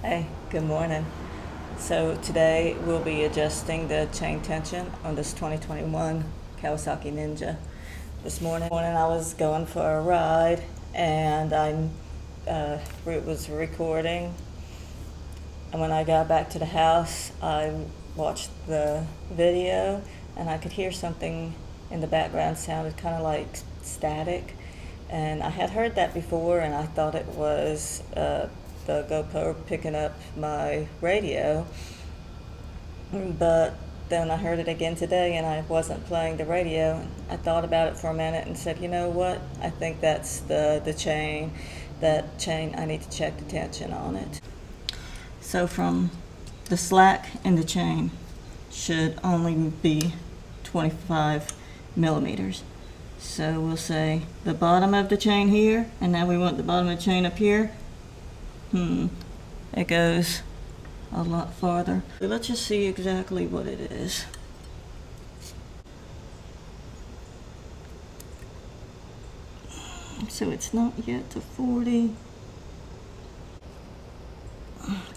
Hey, good morning. So today we'll be adjusting the chain tension on this 2021 Kawasaki Ninja. This morning I was going for a ride and I was recording. And when I got back to the house, I watched the video and I could hear something in the background sounded kind of like static. And I had heard that before and I thought it was the GoPro picking up my radio. But then I heard it again today and I wasn't playing the radio. I thought about it for a minute and said, you know what? I think that's the chain. That chain, I need to check the tension on it. So from the slack in the chain should only be 25 millimeters. So we'll say the bottom of the chain here, and now we want the bottom of the chain up here. It goes a lot farther. Let's just see exactly what it is. So it's not yet to 40.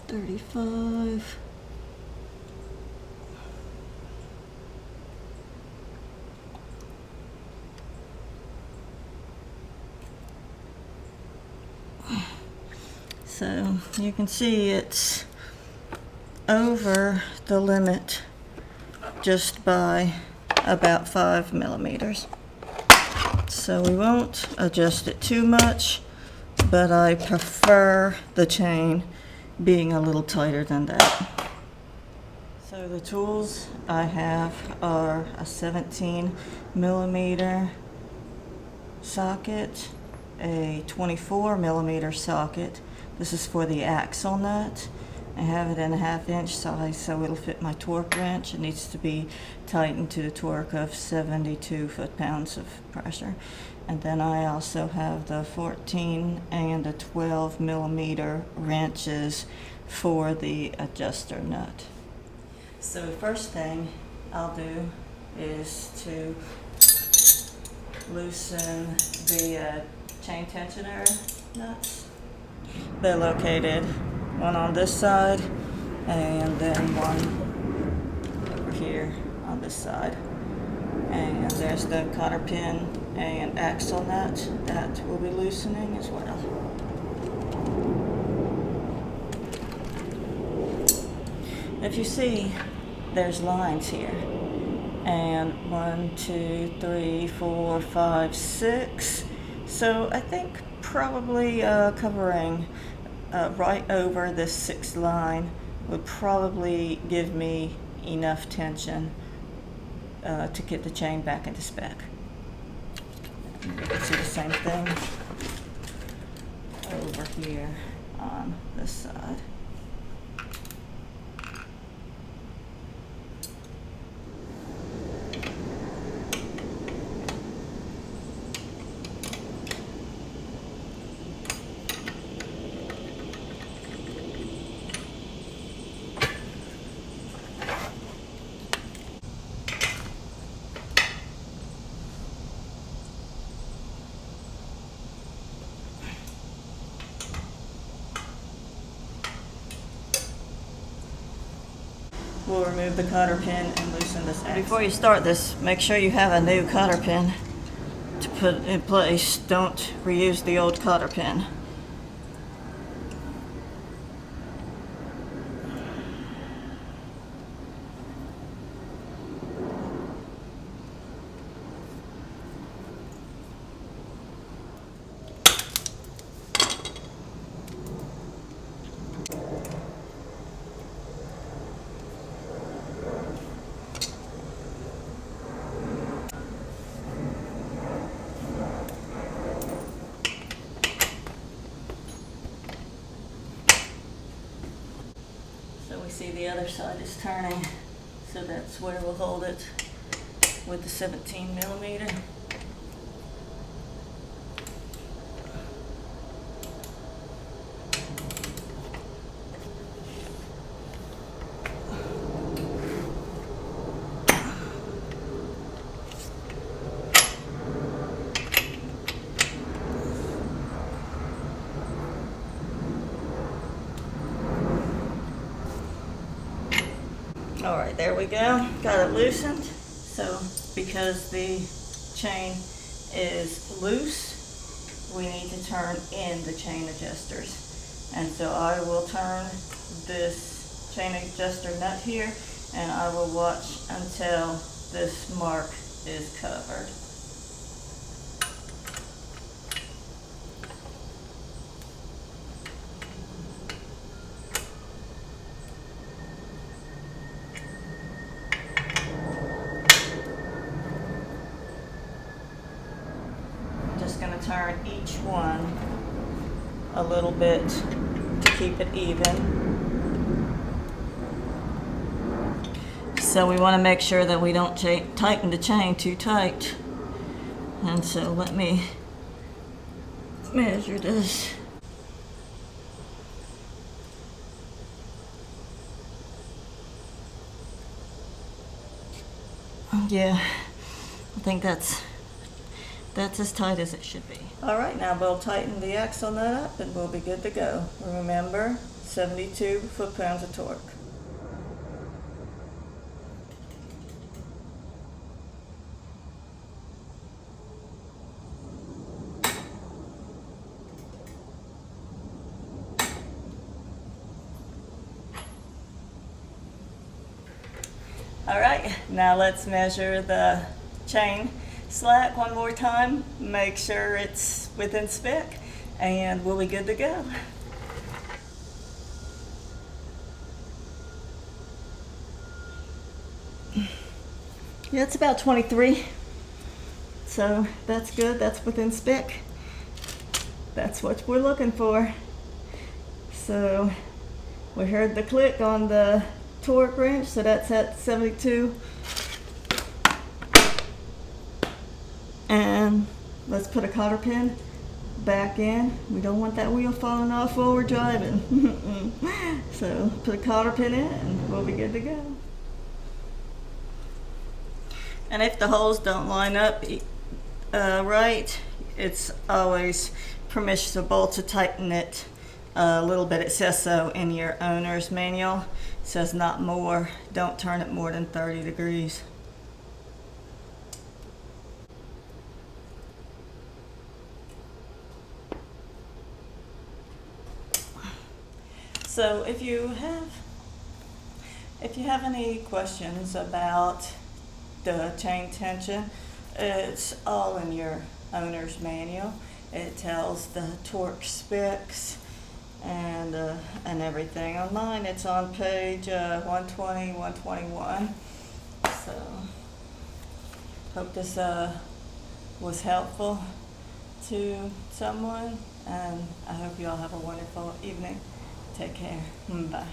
35. So you can see it's over the limit just by about 5 millimeters. So we won't adjust it too much, but I prefer the chain being a little tighter than that. So the tools I have are a 17 millimeter socket, a 24 millimeter socket. This is for the axle nut. I have it in a 1/2 inch size so it'll fit my torque wrench. It needs to be tightened to the torque of 72 foot-pounds of pressure. And then I also have the 14 and the 12 millimeter wrenches for the adjuster nut. So the first thing I'll do is to loosen the chain tensioner nuts. They're located one on this side and then one over here on this side. And there's the cotter pin and axle nut that we'll be loosening as well. If you see, there's lines here. And 1, 2, 3, 4, 5, 6. So I think probably covering right over this 6th line would probably give me enough tension to get the chain back into spec. And you can see the same thing over here on this side. We'll remove the cotter pin and loosen this axle. Before you start this, make sure you have a new cotter pin to put in place. Don't reuse the old cotter pin. See, the other side is turning, so that's where we'll hold it with the 17 millimeter. All right, there we go. Got it loosened. So because the chain is loose, we need to turn in the chain adjusters. And so I will turn this chain adjuster nut here, and I will watch until this mark is covered. Going to turn each one a little bit to keep it even. So we want to make sure that we don't tighten the chain too tight. And so let me measure this. Yeah, I think that's as tight as it should be. All right, now we'll tighten the axle nut up and we'll be good to go. Remember, 72 foot-pounds of torque. All right, now let's measure the chain slack one more time, make sure it's within spec, and we'll be good to go. Yeah, it's about 23, so that's good, that's within spec. That's what we're looking for. So we heard the click on the torque wrench, so that's at 72. And let's put a cotter pin back in. We don't want that wheel falling off while we're driving. So put a cotter pin in and we'll be good to go. And if the holes don't line up right, it's always permissible to tighten it a little bit. It says so in your owner's manual. It says not more, don't turn it more than 30 degrees. So if you have any questions about the chain tension, it's all in your owner's manual. It tells the torque specs and everything. On mine, it's on page 120, 121. So hope this was helpful to someone, and I hope you all have a wonderful evening. Take care. Bye.